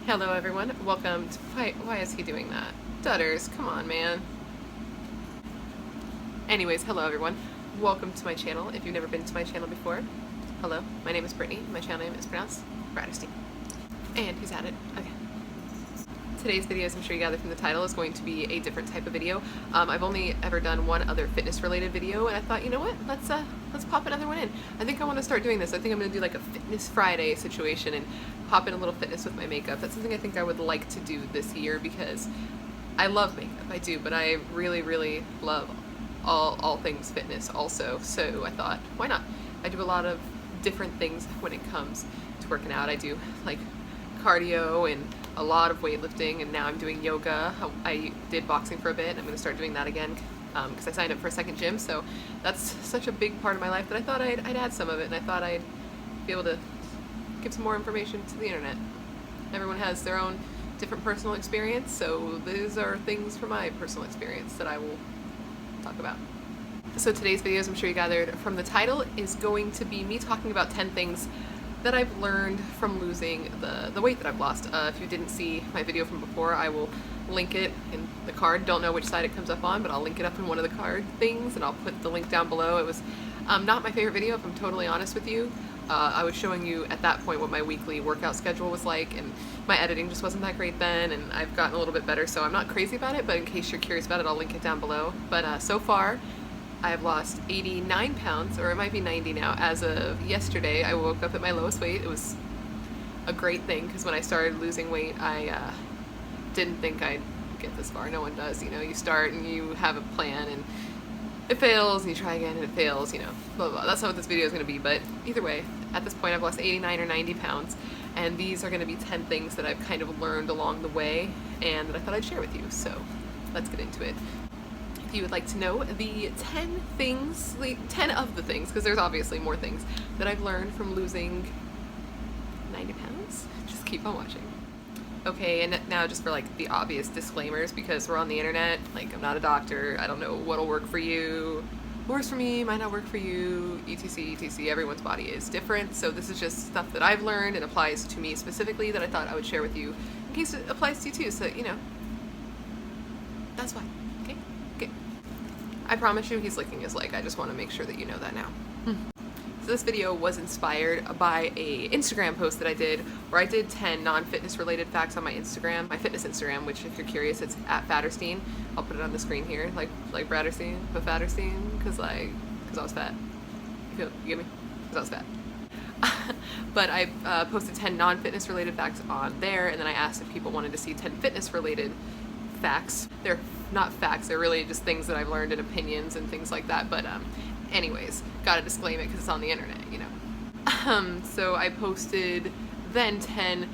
Hello everyone, welcome to, why is he doing that? Dutters, come on man. Anyways, hello everyone, welcome to my channel. If you've never been to my channel before, hello, my name is Brittany, my channel name is pronounced BRATTERSTEIN. And who's at it? Okay. Today's video, as I'm sure you gathered from the title, is going to be a different type of video. I've only ever done one other fitness related video, and I thought, you know what, let's pop another one in. I think I want to start doing this. I think I'm going to do like a Fitness Friday situation and pop in a little fitness with my makeup. That's something I think I would like to do this year because I love makeup, I do, but I really love all things fitness also. So I thought, why not? I do a lot of different things when it comes to working out. I do like cardio and a lot of weightlifting, and now I'm doing yoga. I did boxing for a bit, and I'm going to start doing that again because I signed up for a second gym, so that's such a big part of my life that I thought I'd add some of it, and I thought I'd be able to give some more information to the internet. Everyone has their own different personal experience, so these are things from my personal experience that I will talk about. So today's video, as I'm sure you gathered from the title, is going to be me talking about 10 things that I've learned from losing the weight that I've lost. If you didn't see my video from before, I will link it in the card. Don't know which side it comes up on, but I'll link it up in one of the card things, and I'll put the link down below. It was not my favorite video, if I'm totally honest with you. I was showing you at that point what my weekly workout schedule was like, and my editing just wasn't that great then, and I've gotten a little bit better, so I'm not crazy about it, but in case you're curious about it, I'll link it down below. But so far, I have lost 89 pounds, or it might be 90 now. As of yesterday, I woke up at my lowest weight. It was a great thing, because when I started losing weight, I didn't think I'd get this far. No one does, you know. You start and you have a plan, and it fails, and you try again, and it fails, you know, blah, blah, blah. That's not what this video is going to be, but either way, at this point, I've lost 89 or 90 pounds, and these are going to be 10 things that I've kind of learned along the way, and that I thought I'd share with you, so let's get into it. If you would like to know the 10 things, like 10 of the things, because there's obviously more things that I've learned from losing 90 pounds, just keep on watching. Okay, and now just for like the obvious disclaimers, because we're on the internet, like I'm not a doctor, I don't know what'll work for you, what works for me might not work for you, etc, etc, everyone's body is different, so this is just stuff that I've learned and applies to me specifically that I thought I would share with you in case it applies to you too, so you know, that's why. Okay. I promise you he's licking his leg. I just want to make sure that you know that now. So this video was inspired by a Instagram post that I did where I did 10 non-fitness related facts on my Instagram, my fitness Instagram, which if you're curious, it's at BRATTERSTEIN. I'll put it on the screen here, like BRATTERSTEIN, but BRATTERSTEIN, because I was fat. You get me? Because I was fat. But I posted 10 non-fitness related facts on there, and then I asked if people wanted to see 10 fitness related facts. They're not facts, they're really just things that I've learned and opinions and things like that, but anyways, gotta disclaim it because it's on the internet, you know. So I posted then 10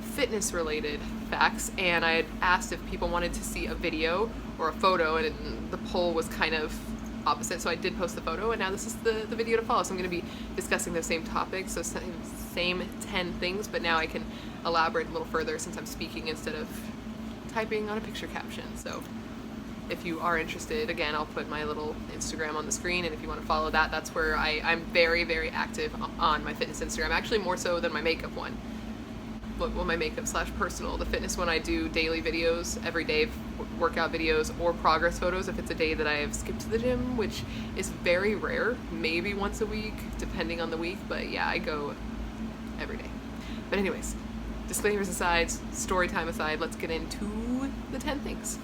fitness related facts, and I had asked if people wanted to see a video or a photo, and the poll was kind of opposite, so I did post the photo, and now this is the video to follow. So I'm going to be discussing those same topics, so same 10 things, but now I can elaborate a little further since I'm speaking instead of typing on a picture caption. So if you are interested, again, I'll put my little Instagram on the screen, and if you want to follow that, that's where I'm very active on my fitness Instagram, actually more so than my makeup one. Well, my makeup / personal. The fitness one, I do daily videos, every day workout videos, or progress photos if it's a day that I have skipped to the gym, which is very rare, maybe once a week, depending on the week, but yeah, I go every day. But anyways, disclaimers aside, story time aside, let's get into the 10 things.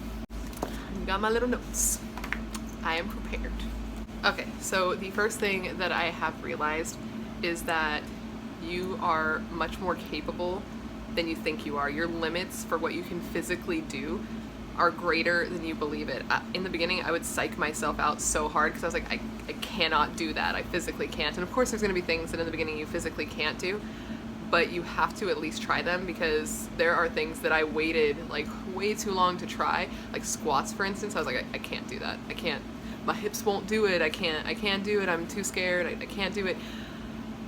I've got my little notes. I am prepared. Okay, so the first thing that I have realized is that you are much more capable than you think you are. Your limits for what you can physically do are greater than you believe it. In the beginning, I would psych myself out so hard because I was like, I cannot do that. I physically can't. And of course, there's going to be things that in the beginning you physically can't do, but you have to at least try them, because there are things that I waited like way too long to try, like squats, for instance. I was like, I can't do that. I can't. My hips won't do it. I can't do it. I'm too scared. I can't do it.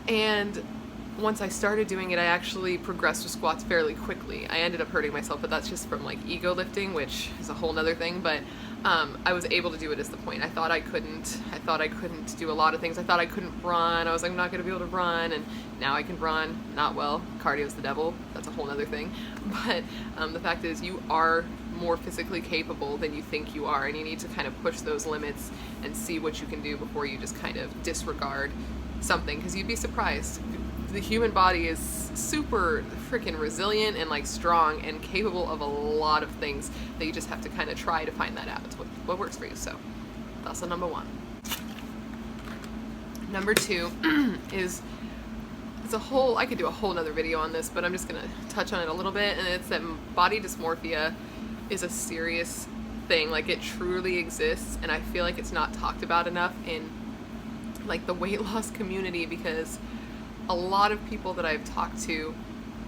And once I started doing it, I actually progressed with squats fairly quickly. I ended up hurting myself, but that's just from like ego lifting, which is a whole nother thing. But I was able to do it is the point. I thought I couldn't do a lot of things. I thought I couldn't run. I was like, I'm not going to be able to run. And now I can run. Not well. Cardio's the devil. That's a whole nother thing. But the fact is, you are more physically capable than you think you are. And you need to kind of push those limits and see what you can do before you just kind of disregard something. Because you'd be surprised. The human body is super freaking resilient and like strong and capable of a lot of things that you just have to kind of try to find that out. It's what works for you. So that's the number one. Number two is, I could do a whole nother video on this, but I'm just going to touch on it a little bit. And it's that body dysmorphia is a serious thing. Like, it truly exists. And I feel like it's not talked about enough in like the weight loss community, because a lot of people that I've talked to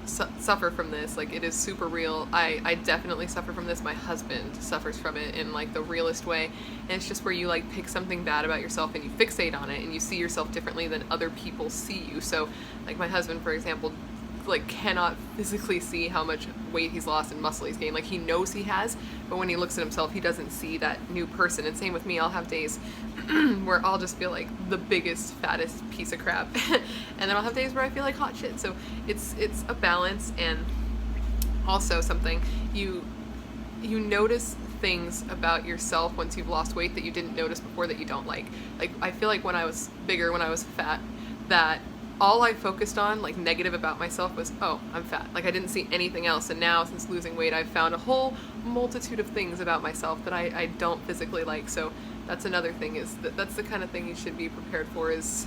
suffer from this. Like, it is super real. I definitely suffer from this. My husband suffers from it in like the realest way. And it's just where you like pick something bad about yourself and you fixate on it and you see yourself differently than other people see you. So like my husband, for example, like cannot physically see how much weight he's lost and muscle he's gained. Like, he knows he has, but when he looks at himself, he doesn't see that new person. And same with me. I'll have days where I'll just feel like the biggest, fattest piece of crap. And then I'll have days where I feel like hot shit. So it's a balance. And also something, you notice things about yourself once you've lost weight that you didn't notice before that you don't like. Like, I feel like when I was bigger, when I was fat, that all I focused on, like negative about myself, was, oh, I'm fat. Like, I didn't see anything else. And now, since losing weight, I've found a whole multitude of things about myself that I don't physically like. So that's another thing, is that's the kind of thing you should be prepared for, is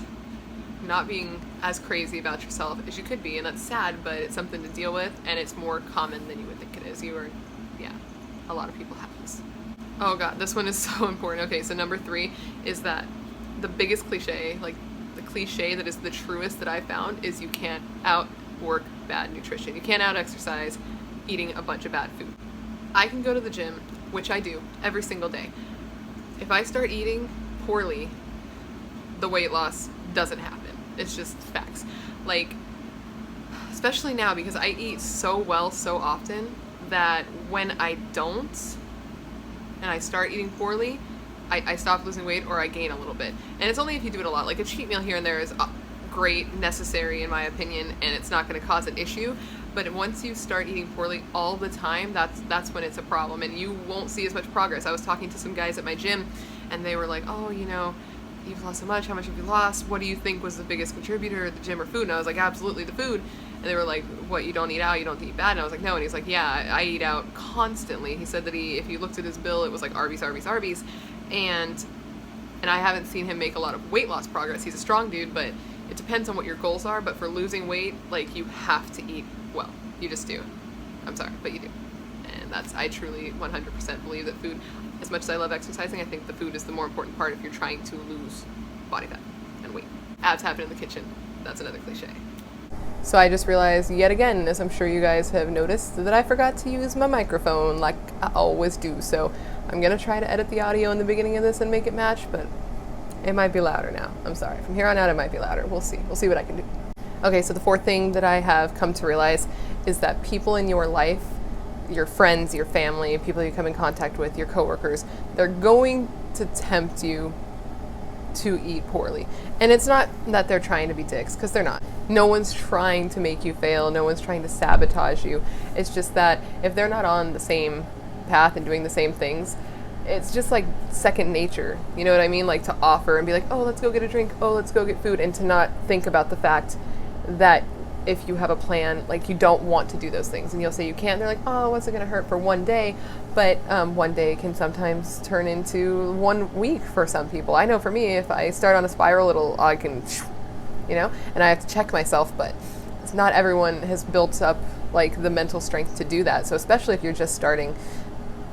not being as crazy about yourself as you could be. And that's sad, but it's something to deal with, and it's more common than you would think it is. A lot of people have this. Oh God, this one is so important. Okay, so number 3 is that the biggest cliche, like the cliche that is the truest that I found, is you can't outwork bad nutrition. You can't out-exercise eating a bunch of bad food. I can go to the gym, which I do every single day. If I start eating poorly, the weight loss doesn't happen. It's just facts. Like, especially now, because I eat so well so often, that when I don't, and I start eating poorly, I stop losing weight, or I gain a little bit. And it's only if you do it a lot. Like, a cheat meal here and there is great, necessary in my opinion, and it's not going to cause an issue. But once you start eating poorly all the time, that's when it's a problem, and you won't see as much progress. I was talking to some guys at my gym, and they were like, oh, you've lost so much. How much have you lost? What do you think was the biggest contributor at the gym, or food? And I was like, absolutely the food. And they were like, what, you don't eat out? You don't eat bad? And I was like, no. And he's like, yeah, I eat out constantly. He said that if you looked at his bill, it was like Arby's. And I haven't seen him make a lot of weight loss progress. He's a strong dude, but it depends on what your goals are. But for losing weight, like, you have to eat well. You just do. I'm sorry, but you do. And I truly 100% believe that food, as much as I love exercising, I think the food is the more important part if you're trying to lose body fat and weight. Abs happen in the kitchen. That's another cliche. So I just realized yet again, as I'm sure you guys have noticed, that I forgot to use my microphone like I always do. So I'm going to try to edit the audio in the beginning of this and make it match, but it might be louder now. I'm sorry. From here on out, it might be louder. We'll see. We'll see what I can do. Okay, so the 4th thing that I have come to realize is that people in your life, your friends, your family, people you come in contact with, your coworkers, they're going to tempt you to eat poorly. And it's not that they're trying to be dicks, because they're not. No one's trying to make you fail. No one's trying to sabotage you. It's just that if they're not on the same path and doing the same things, it's just like second nature. You know what I mean? Like, to offer and be like, oh, let's go get a drink. Oh, let's go get food. And to not think about the fact that if you have a plan, like, you don't want to do those things, and you'll say you can't. They're like, oh, what's it going to hurt for one day? But one day can sometimes turn into 1 week for some people. I know for me, if I start on a spiral, I can, and I have to check myself, but it's not everyone has built up like the mental strength to do that. So especially if you're just starting,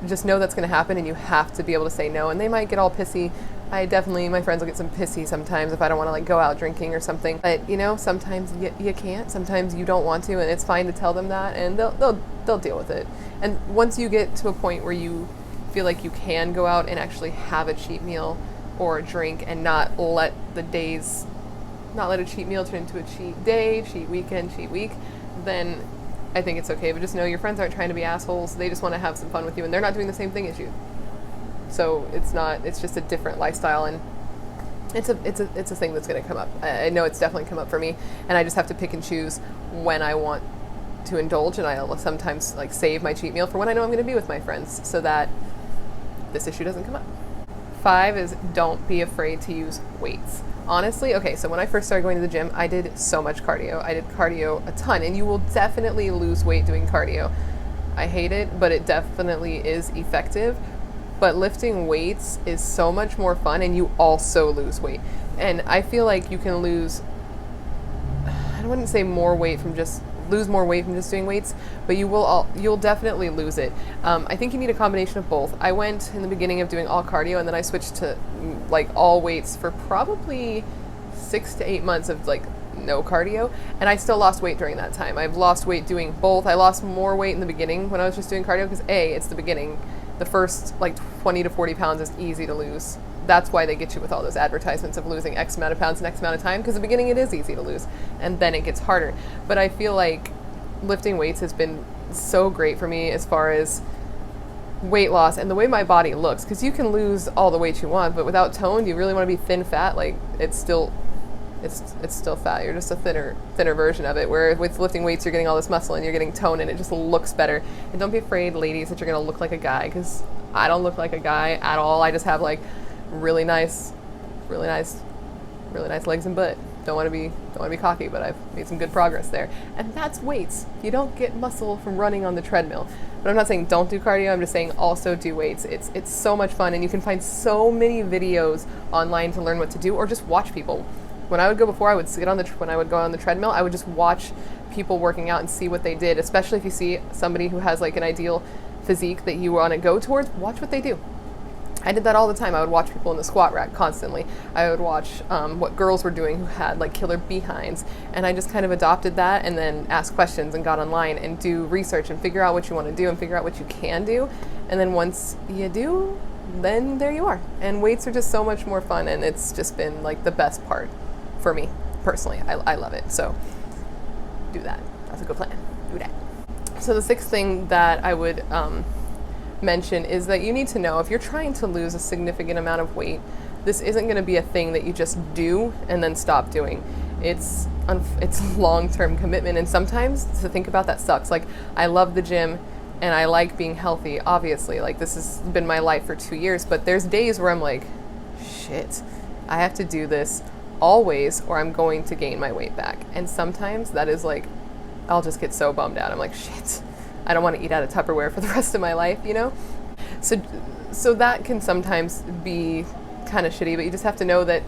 just know that's going to happen, and you have to be able to say no. And they might get all pissy. My friends will get some pissy sometimes if I don't want to like go out drinking or something. But sometimes you can't. Sometimes you don't want to, and it's fine to tell them that, and they'll deal with it. And once you get to a point where you feel like you can go out and actually have a cheat meal or a drink and not let the days not let a cheat meal turn into a cheat day, cheat weekend, cheat week, then I think it's okay. But just know your friends aren't trying to be assholes. They just want to have some fun with you, and they're not doing the same thing as you. So it's just a different lifestyle, and it's a thing that's going to come up. I know it's definitely come up for me, and I just have to pick and choose when I want to indulge, and I'll sometimes like save my cheat meal for when I know I'm going to be with my friends, so that this issue doesn't come up. 5 is don't be afraid to use weights. Honestly, okay, so when I first started going to the gym, I did so much cardio. I did cardio a ton, and you will definitely lose weight doing cardio. I hate it, but it definitely is effective. But lifting weights is so much more fun, and you also lose weight. And I feel like you can lose, I wouldn't say lose more weight from just doing weights, but you'll definitely lose it. I think you need a combination of both. I went in the beginning of doing all cardio, and then I switched to like all weights for probably 6 to 8 months of like no cardio, and I still lost weight during that time. I've lost weight doing both. I lost more weight in the beginning when I was just doing cardio because it's the beginning. The first like 20 to 40 pounds is easy to lose. That's why they get you with all those advertisements of losing X amount of pounds in X amount of time, because the beginning it is easy to lose, and then it gets harder. But I feel like lifting weights has been so great for me as far as weight loss and the way my body looks, because you can lose all the weight you want, but without tone, you really want to be thin fat, like it's still fat. You're just a thinner version of it, where with lifting weights you're getting all this muscle and you're getting tone, and it just looks better. And don't be afraid, ladies, that you're going to look like a guy, because I don't look like a guy at all. I just have like really nice legs and butt. Don't want to be cocky, but I've made some good progress there. And that's weights. You don't get muscle from running on the treadmill. But I'm not saying don't do cardio. I'm just saying also do weights. It's so much fun, and you can find so many videos online to learn what to do, or just watch people. When I would go before, when I would go on the treadmill, I would just watch people working out and see what they did. Especially if you see somebody who has like an ideal physique that you want to go towards, watch what they do. I did that all the time. I would watch people in the squat rack constantly. I would watch what girls were doing who had like killer behinds, and I just kind of adopted that, and then asked questions and got online and do research and figure out what you want to do and figure out what you can do. And then once you do, then there you are. And weights are just so much more fun, and it's just been like the best part for me personally. I love it. So do that. That's a good plan. Do that. So the 6th thing that I would mention is that you need to know if you're trying to lose a significant amount of weight, this isn't going to be a thing that you just do and then stop doing. It's long-term commitment, and sometimes to think about that sucks. Like, I love the gym and I like being healthy, obviously. Like, this has been my life for 2 years, but there's days where I'm like, shit, I have to do this always or I'm going to gain my weight back. And sometimes that is like, I'll just get so bummed out. I'm like, shit, I don't want to eat out of Tupperware for the rest of my life, you know? So that can sometimes be kind of shitty, but you just have to know that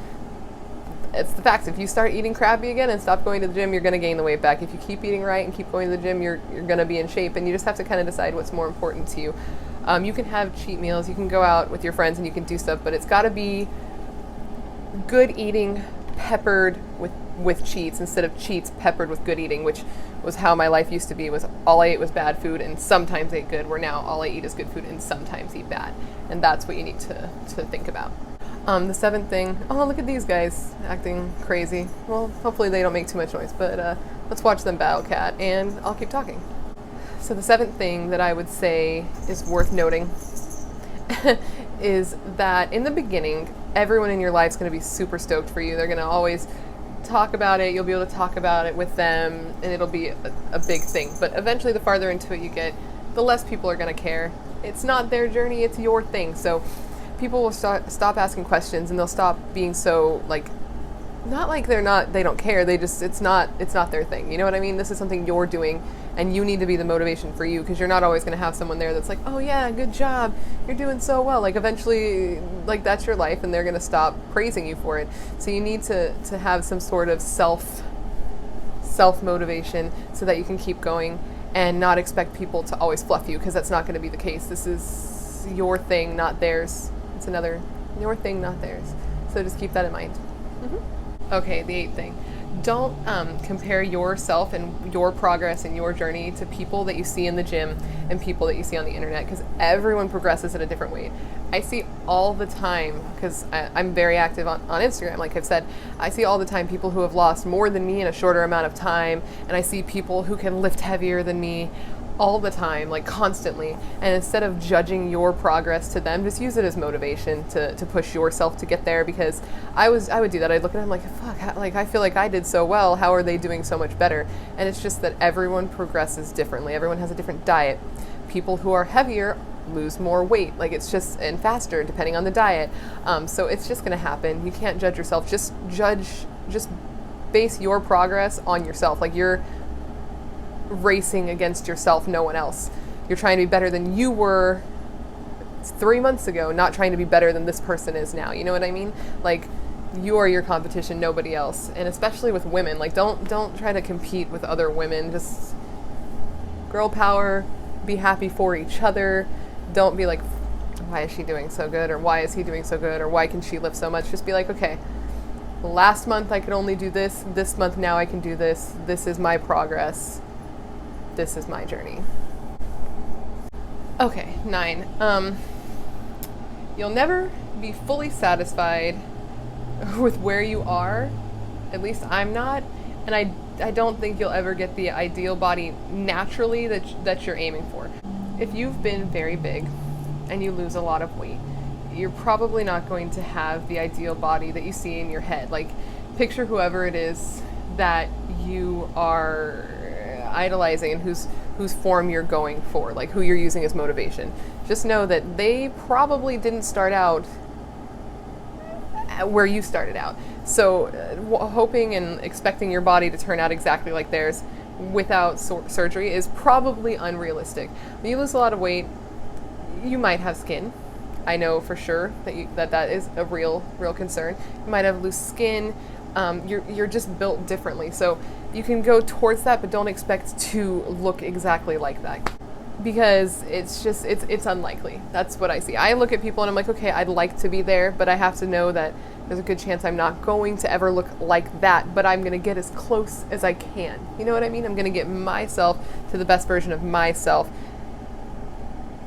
it's the facts. If you start eating crappy again and stop going to the gym, you're going to gain the weight back. If you keep eating right and keep going to the gym, you're going to be in shape, and you just have to kind of decide what's more important to you. You can have cheat meals, you can go out with your friends and you can do stuff, but it's got to be good eating peppered with cheats instead of cheats peppered with good eating, which was how my life used to be. Was all I ate was bad food and sometimes ate good, where now all I eat is good food and sometimes eat bad. And that's what you need to think about. The 7th thing, oh, look at these guys acting crazy. Well, hopefully they don't make too much noise, but let's watch them battle cat, and I'll keep talking. So the 7th thing that I would say is worth noting is that in the beginning, everyone in your life is going to be super stoked for you. They're going to always talk about it. You'll be able to talk about it with them, and it'll be a big thing. But eventually, the farther into it you get, the less people are going to care. It's not their journey, it's your thing. So people will stop asking questions, and they'll stop being so like, not like they don't care. They just, it's not their thing. You know what I mean? This is something you're doing, and you need to be the motivation for you, because you're not always going to have someone there that's like, oh yeah, good job, you're doing so well. Like, eventually, like, that's your life, and they're going to stop praising you for it. So you need to have some sort of self motivation so that you can keep going and not expect people to always fluff you, because that's not going to be the case. This is your thing, not theirs. It's your thing, not theirs. So just keep that in mind. Okay, the 8th thing. don't compare yourself and your progress and your journey to people that you see in the gym and people that you see on the internet, because everyone progresses at a different rate. I see all the time, because I'm very active on Instagram, like I've said, I see all the time people who have lost more than me in a shorter amount of time, and I see people who can lift heavier than me all the time, like constantly. And instead of judging your progress to them, just use it as motivation to push yourself to get there, because I would do that. I'd look at them like, fuck, like I feel like I did so well, how are they doing so much better? And it's just that everyone progresses differently. Everyone has a different diet. People who are heavier lose more weight, like it's just, and faster depending on the diet. So it's just gonna happen. You can't judge yourself. Just base your progress on yourself. Like you're racing against yourself, no one else. You're trying to be better than you were 3 months ago, not trying to be better than this person is now. You know what I mean? Like, you are your competition, nobody else. And especially with women, like don't try to compete with other women. Just girl power, be happy for each other. Don't be like, why is she doing so good, or why is he doing so good, or why can she lift so much? Just be like, okay, last month I could only do this month now I can do this. This is my progress. This is my journey. Okay, 9. You'll never be fully satisfied with where you are. At least I'm not. And I don't think you'll ever get the ideal body naturally that you're aiming for. If you've been very big and you lose a lot of weight, you're probably not going to have the ideal body that you see in your head. Like, picture whoever it is that you are idolizing and whose form you're going for, like who you're using as motivation. Just know that they probably didn't start out where you started out. So hoping and expecting your body to turn out exactly like theirs without surgery is probably unrealistic. When you lose a lot of weight, you might have skin. I know for sure that is a real concern. You might have loose skin. You're just built differently. So you can go towards that, but don't expect to look exactly like that, because it's unlikely. That's what I see. I look at people and I'm like, okay, I'd like to be there, but I have to know that there's a good chance I'm not going to ever look like that, but I'm going to get as close as I can. You know what I mean? I'm going to get myself to the best version of myself.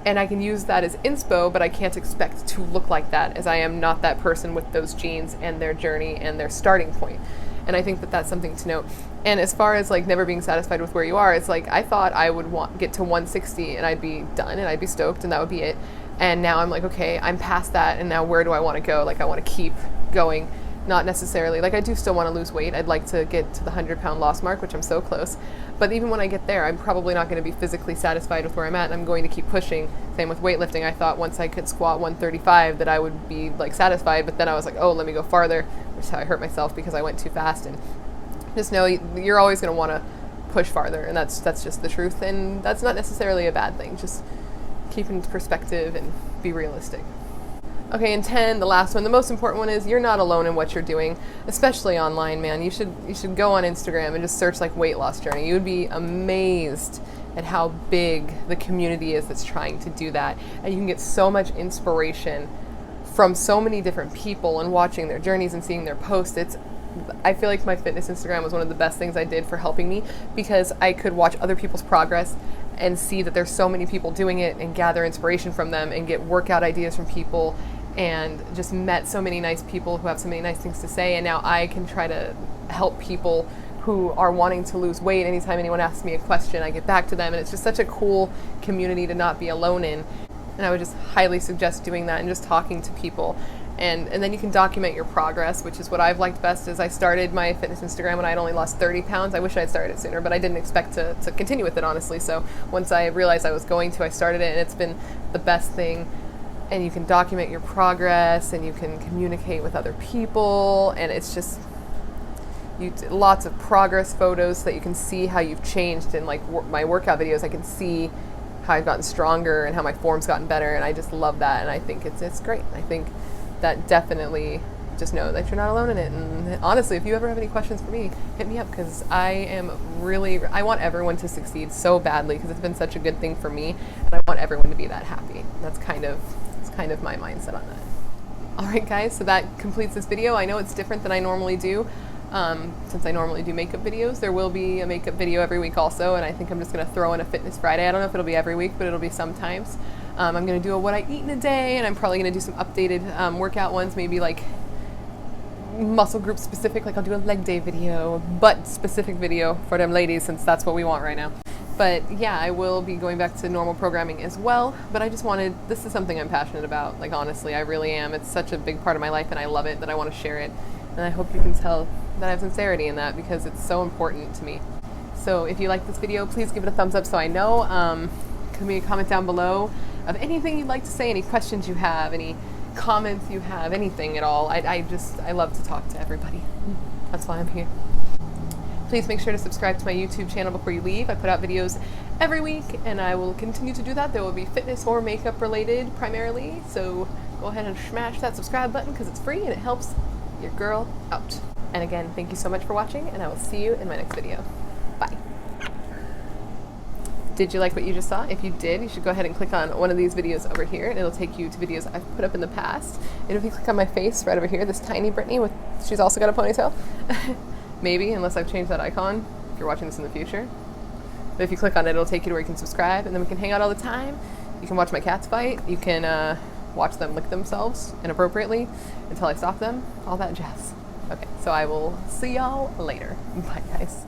And I can use that as inspo, but I can't expect to look like that, as I am not that person with those genes and their journey and their starting point. And I think that that's something to note. And as far as like never being satisfied with where you are, it's like I thought I would get to 160 and I'd be done and I'd be stoked and that would be it. And now I'm like, okay, I'm past that, and now where do I want to go? Like, I want to keep going. Not necessarily, like I do still want to lose weight. I'd like to get to the 100-pound loss mark, which I'm so close. But even when I get there, I'm probably not going to be physically satisfied with where I'm at, and I'm going to keep pushing. Same with weightlifting. I thought once I could squat 135 that I would be like satisfied, but then I was like, oh, let me go farther, which is how I hurt myself because I went too fast. And just know you're always going to want to push farther, and that's just the truth, and that's not necessarily a bad thing. Just keep in perspective and be realistic. Okay, and 10, the last one, the most important one is you're not alone in what you're doing, especially online, man. You should go on Instagram and just search like weight loss journey. You would be amazed at how big the community is that's trying to do that. And you can get so much inspiration from so many different people and watching their journeys and seeing their posts. I feel like my fitness Instagram was one of the best things I did for helping me, because I could watch other people's progress and see that there's so many people doing it and gather inspiration from them and get workout ideas from people, and just met so many nice people who have so many nice things to say. And now I can try to help people who are wanting to lose weight. Anytime anyone asks me a question, I get back to them, and it's just such a cool community to not be alone in. And I would just highly suggest doing that and just talking to people. And then you can document your progress, which is what I've liked best. Is I started my fitness Instagram when I had only lost 30 pounds. I wish I had started it sooner, but I didn't expect to continue with it, honestly. So once I realized I was going to, I started it, and it's been the best thing. And you can document your progress, and you can communicate with other people, and it's just lots of progress photos so that you can see how you've changed. In like my workout videos, I can see how I've gotten stronger and how my form's gotten better, and I just love that, and I think it's great. I think that definitely, just know that you're not alone in it. And honestly, if you ever have any questions for me, hit me up, because I want everyone to succeed so badly, because it's been such a good thing for me, and I want everyone to be that happy. That's kind of my mindset on that. All right, guys, so that completes this video. I know it's different than I normally do. since I normally do makeup videos. There will be a makeup video every week also, and I think I'm just going to throw in a Fitness Friday. I don't know if it'll be every week, but it'll be sometimes. I'm going to do a what I eat in a day, and I'm probably going to do some updated workout ones, maybe like muscle group specific, like I'll do a leg day video, butt specific video for them ladies, since that's what we want right now. But yeah, I will be going back to normal programming as well, but I just wanted, this is something I'm passionate about, like honestly, I really am. It's such a big part of my life and I love it that I want to share it, and I hope you can tell that I have sincerity in that because it's so important to me. So if you like this video, please give it a thumbs up so I know. Give me a comment down below of anything you'd like to say, any questions you have, any comments you have, anything at all. I love to talk to everybody. That's why I'm here. Please make sure to subscribe to my YouTube channel before you leave. I put out videos every week and I will continue to do that. There will be fitness or makeup related primarily, so go ahead and smash that subscribe button because it's free and it helps your girl out. And again, thank you so much for watching, and I will see you in my next video. Bye. Did you like what you just saw? If you did, you should go ahead and click on one of these videos over here and it'll take you to videos I've put up in the past. And if you click on my face right over here, this tiny Brittany with, she's also got a ponytail. Maybe, unless I've changed that icon, if you're watching this in the future. But if you click on it, it'll take you to where you can subscribe, and then we can hang out all the time. You can watch my cats fight. You can watch them lick themselves inappropriately until I stop them. All that jazz. Okay, so I will see y'all later. Bye, guys.